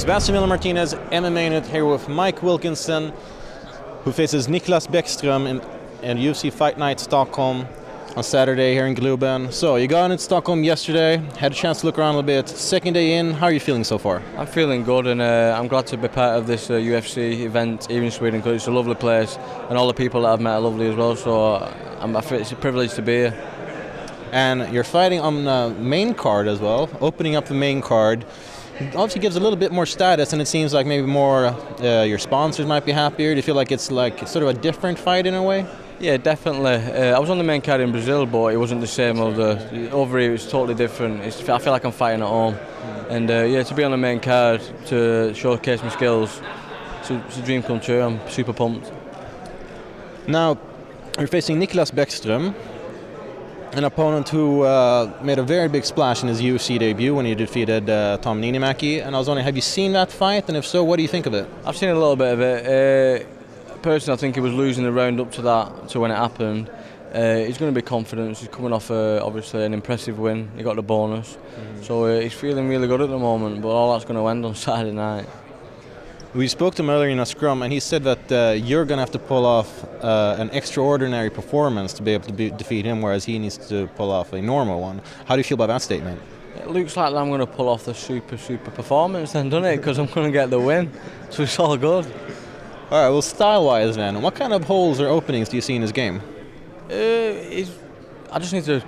Sebastian Miller-Martinez, MMA Minute, here with Mike Wilkinson, who faces Niklas Bäckström in UFC Fight Night Stockholm on Saturday here in Globen. So you got into Stockholm yesterday, had a chance to look around a little bit. Second day in, how are you feeling so far? I'm feeling good, and I'm glad to be part of this UFC event here in Sweden, because it's a lovely place and all the people that I've met are lovely as well, so I feel it's a privilege to be here. And you're fighting on the main card as well, opening up the main card. It obviously gives a little bit more status, and it seems like maybe more your sponsors might be happier. Do you feel like it's like sort of a different fight in a way? Yeah, definitely. I was on the main card in Brazil, but it wasn't the same over here. It's totally different. I feel like I'm fighting at home, and yeah, to be on the main card to showcase my skills, it's a dream come true. I'm super pumped. Now, you're facing Niklas Bäckström, an opponent who made a very big splash in his UFC debut when he defeated Tom Niinimäki. And I was wondering, have you seen that fight? And if so, what do you think of it? I've seen a little bit of it. Personally, I think he was losing the round up to when it happened. He's going to be confident. He's coming off obviously an impressive win. He got the bonus. So he's feeling really good at the moment, but all that's going to end on Saturday night. We spoke to him earlier in a scrum, and he said that you're going to have to pull off an extraordinary performance to be able to defeat him, whereas he needs to pull off a normal one. How do you feel about that statement? It looks like I'm going to pull off the super performance then, doesn't it? Because I'm going to get the win, so it's all good. All right, well, style-wise then, what kind of holes or openings do you see in his game? I just need to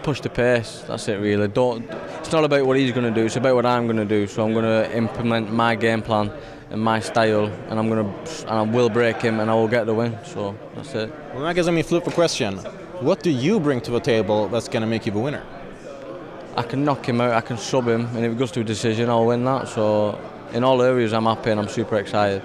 push the pace, that's it really. It's not about what he's going to do, it's about what I'm going to do. So I'm going to implement my game plan and my style, and I will break him and I will get the win, so that's it. Well, that gives me a flip of question. What do you bring to the table that's going to make you the winner? I can knock him out, I can sub him, and if it goes to a decision, I'll win that. So in all areas I'm happy and I'm super excited.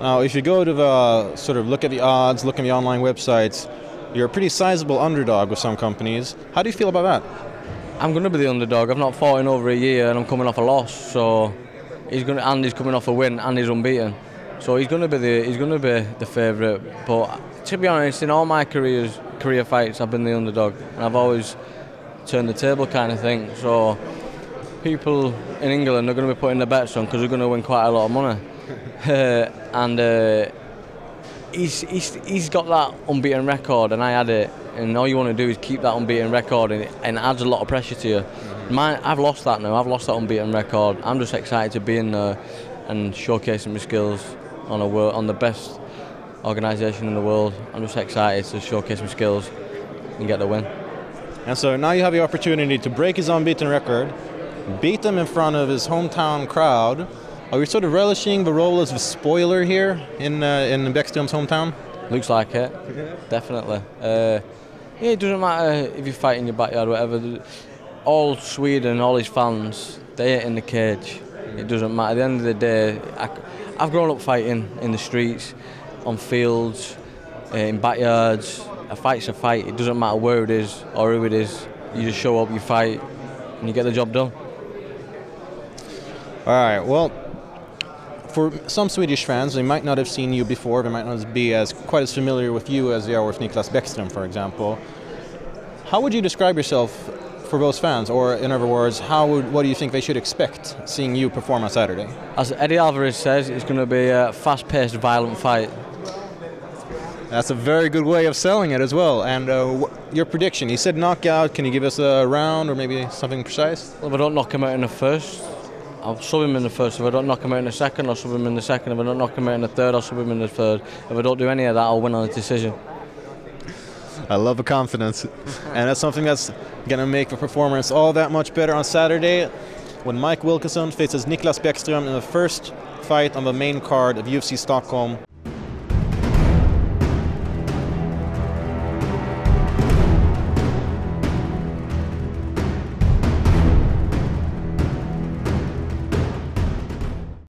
Now, if you go to the sort of look at the odds, look at the online websites, you're a pretty sizable underdog with some companies. How do you feel about that? I'm going to be the underdog. I've not fought in over a year and I'm coming off a loss, so he's coming off a win and he's unbeaten. So he's going to be the favourite. But to be honest, in all my career fights, I've been the underdog, and I've always turned the table kind of thing. So people in England are going to be putting their bets on because they're going to win quite a lot of money. And he's got that unbeaten record, and I had it. And all you want to do is keep that unbeaten record, and it adds a lot of pressure to you. I've lost that now. I've lost that unbeaten record. I'm just excited to be in there and showcasing my skills on the best organisation in the world. I'm just excited to showcase my skills and get the win. And so now you have the opportunity to break his unbeaten record, beat him in front of his hometown crowd. Are we sort of relishing the role as a spoiler here in Bäckström's hometown? Looks like it, definitely. Yeah, it doesn't matter if you fight in your backyard or whatever. All Sweden, all his fans, they're in the cage. It doesn't matter. At the end of the day, I've grown up fighting in the streets, on fields, in backyards. A fight's a fight. It doesn't matter where it is or who it is. You just show up, you fight, and you get the job done. All right, well, for some Swedish fans, they might not have seen you before. They might not be quite as familiar with you as they are with Niklas Bäckström, for example. How would you describe yourself for those fans? Or in other words, what do you think they should expect seeing you perform on Saturday? As Eddie Alvarez says, it's going to be a fast-paced, violent fight. That's a very good way of selling it as well. And your prediction, he said knockout. Can you give us a round or maybe something precise? Well, if I don't knock him out in the first, I'll sub him in the first. If I don't knock him out in the second, I'll sub him in the second. If I don't knock him out in the third, I'll sub him in the third. If I don't do any of that, I'll win on a decision. I love the confidence. And that's something that's going to make the performance all that much better on Saturday when Mike Wilkinson faces Niklas Bäckström in the first fight on the main card of UFC Stockholm